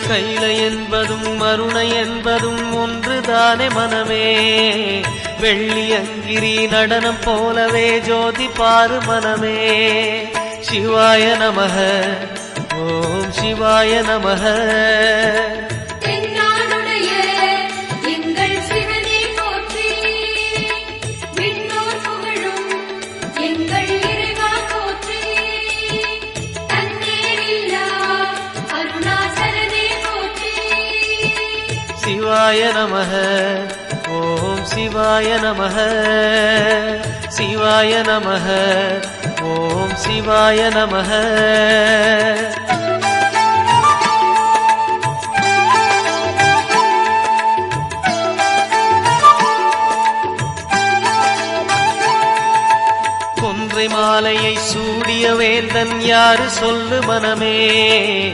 கைலை என்பதும் மருணை என்பதும் ஒன்றுதானே மனமே. வெள்ளியங்கிரி நடனம் போலவே ஜோதி பாரு மனமே. சிவாய நமக ஓம் சிவாய நமக. சிவாய நமக ஓம் சிவாய நமக. சிவாய நமக ஓம் சிவாய நமக. கொன்றை மாலையை சூடிய வேந்தன் யாரு சொல்லு மனமே.